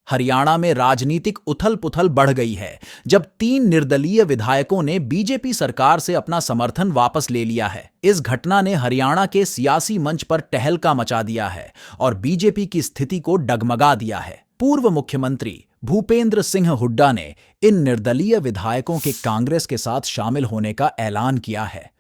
हरियाणा में राजनीतिक उथल-पुथल बढ़ गई है, जब 3 निर्दलीय विधायकों ने बीजेपी सरकार से अपना समर्थन वापस ले लिया है। इस घटना ने हरियाणा के सियासी मंच पर तहलका मचा दिया है और बीजेपी की स्थिति को डगमगा दिया है। पूर्व मुख्यमंत्री भूपेंद्र सिंह हुड्डा ने इन निर्दलीय विधायकों के कांग्रेस के साथ शामिल होने का ऐलान किया है।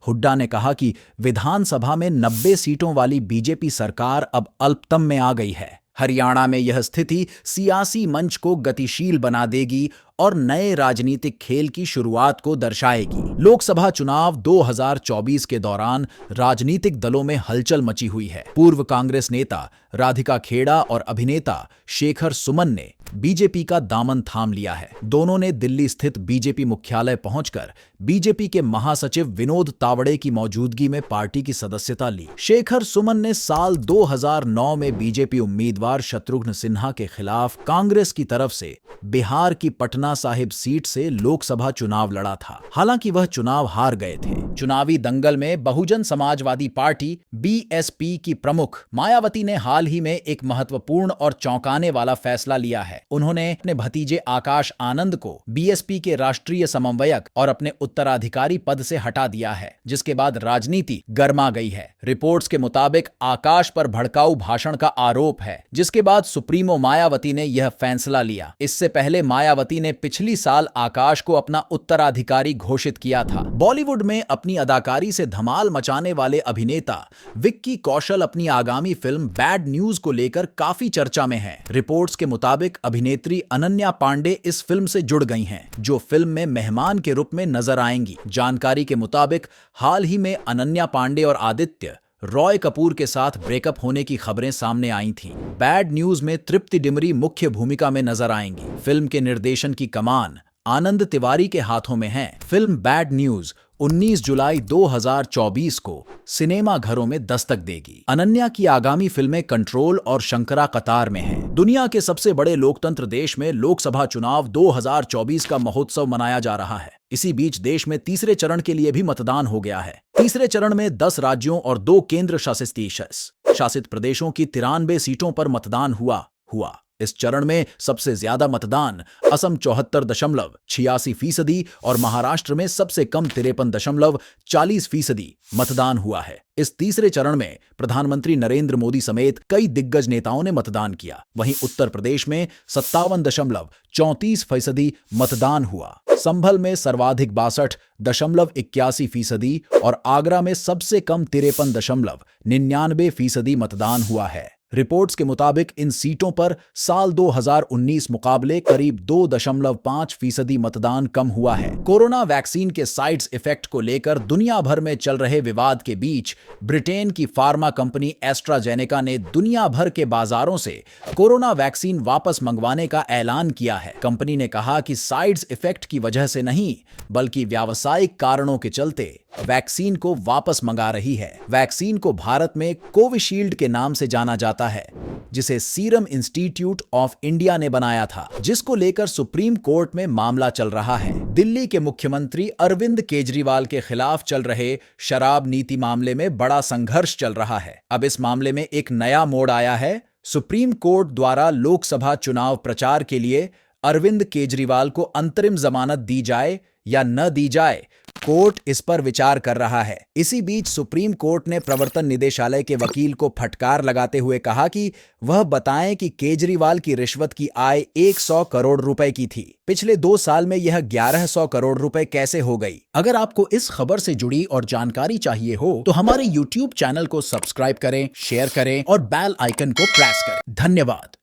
हुड्डा ने कहा कि विधानसभा में 90 सीटों वाली बीजेपी सरकार अब अल्पतम में आ गई है। हरियाणा में यह स्थिति सियासी मंच को गतिशील बना देगी और नए राजनीतिक खेल की शुरुआत को दर्शाएगी। लोकसभा चुनाव 2024 के दौरान राजनीतिक दलों में हलचल मची हुई है। पूर्व कांग्रेस नेता राधिका खेड़ा और अभिनेता शेखर सुमन ने बीजेपी का दामन थाम लिया है। दोनों ने दिल्ली स्थित बीजेपी मुख्यालय पहुंचकर बीजेपी के महासचिव विनोद तावड़े की मौजूदगी में पार्टी की सदस्यता ली। शेखर सुमन ने साल 2009 में बीजेपी उम्मीदवार शत्रुघ्न सिन्हा के खिलाफ कांग्रेस की तरफ से बिहार की पटना साहिब सीट से लोकसभा चुनाव लड़ा था। हालांकि वह चुनाव हार गए थे। चुनावी दंगल में बहुजन समाजवादी पार्टी बीएसपी की प्रमुख मायावती ने हाल ही में एक महत्वपूर्ण और चौंकाने वाला फैसला लिया है। उन्होंने अपने भतीजे आकाश आनंद को बीएसपी के राष्ट्रीय समन्वयक और अपने उत्तराधिकारी पद से हटा दिया है, जिसके बाद राजनीति गर्मा गई है। रिपोर्ट्स के मुताबिक आकाश पर भड़काऊ भाषण का आरोप है, जिसके बाद सुप्रीमो मायावती ने यह फैसला लिया। इससे पहले मायावती ने पिछली साल आकाश को अपना उत्तराधिकारी घोषित किया था। बॉलीवुड में अपनी अदाकारी से धमाल मचाने वाले अभिनेता विक्की कौशल अपनी आगामी फिल्म बैड न्यूज को लेकर काफी चर्चा में हैं। रिपोर्ट्स के मुताबिक अभिनेत्री अनन्या पांडे इस फिल्म से जुड़ गई हैं, जो फिल्म में मेहमान के रूप में नजर आएंगी। जानकारी के मुताबिक हाल ही में अनन्या पांडे और आदित्य रॉय कपूर के साथ ब्रेकअप होने की खबरें सामने आई थीं। बैड न्यूज में तृप्ति डिमरी मुख्य भूमिका में नजर आएंगी। फिल्म के निर्देशन की कमान आनंद तिवारी के हाथों में है। फिल्म बैड न्यूज 19 जुलाई 2024 को सिनेमा घरों में दस्तक देगी। अनन्या की आगामी फिल्में कंट्रोल और शंकरा कतार में हैं। दुनिया के सबसे बड़े लोकतंत्र देश में लोकसभा चुनाव 2024 का महोत्सव मनाया जा रहा है। इसी बीच देश में तीसरे चरण के लिए भी मतदान हो गया है। तीसरे चरण में 10 राज्यों और 2 केंद्र शासित प्रदेशों की 93 सीटों पर मतदान हुआ। इस चरण में सबसे ज्यादा मतदान असम 74.86% और महाराष्ट्र में सबसे कम 53.40% मतदान हुआ है। इस तीसरे चरण में प्रधानमंत्री नरेंद्र मोदी समेत कई दिग्गज नेताओं ने मतदान किया। वहीं उत्तर प्रदेश में 57.34% मतदान हुआ। संभल में सर्वाधिक 62.81% और आगरा में सबसे कम 53.99% मतदान हुआ है। रिपोर्ट्स के मुताबिक इन सीटों पर साल 2019 मुकाबले करीब 2.5% मतदान कम हुआ है। कोरोना वैक्सीन के साइड इफेक्ट को लेकर दुनिया भर में चल रहे विवाद के बीच ब्रिटेन की फार्मा कंपनी एस्ट्राजेनेका ने दुनिया भर के बाजारों से कोरोना वैक्सीन वापस मंगवाने का ऐलान किया है। कंपनी ने कहा कि साइड इफेक्ट की वजह से नहीं, बल्कि व्यावसायिक कारणों के चलते वैक्सीन को वापस मंगा रही है। वैक्सीन को भारत में कोविशील्ड के नाम से जाना जाता है, जिसे सीरम इंस्टीट्यूट ऑफ इंडिया ने बनाया था, जिसको लेकर सुप्रीम कोर्ट में मामला चल रहा है। दिल्ली के मुख्यमंत्री अरविंद केजरीवाल के खिलाफ चल रहे शराब नीति मामले में बड़ा संघर्ष चल रहा है। अब इस मामले में एक नया मोड़ आया है। सुप्रीम कोर्ट द्वारा लोकसभा चुनाव प्रचार के लिए अरविंद केजरीवाल को अंतरिम जमानत दी जाए या न दी जाए, कोर्ट इस पर विचार कर रहा है। इसी बीच सुप्रीम कोर्ट ने प्रवर्तन निदेशालय के वकील को फटकार लगाते हुए कहा कि वह बताएं कि केजरीवाल की रिश्वत की आय 100 करोड़ रुपए की थी। पिछले 2 साल में यह 1100 करोड़ रुपए कैसे हो गई? अगर आपको इस खबर से जुड़ी और जानकारी चाहिए हो तो हमारे YouTube चैनल को सब्सक्राइब करें, शेयर करें और बेल आइकन को प्रेस करें। धन्यवाद।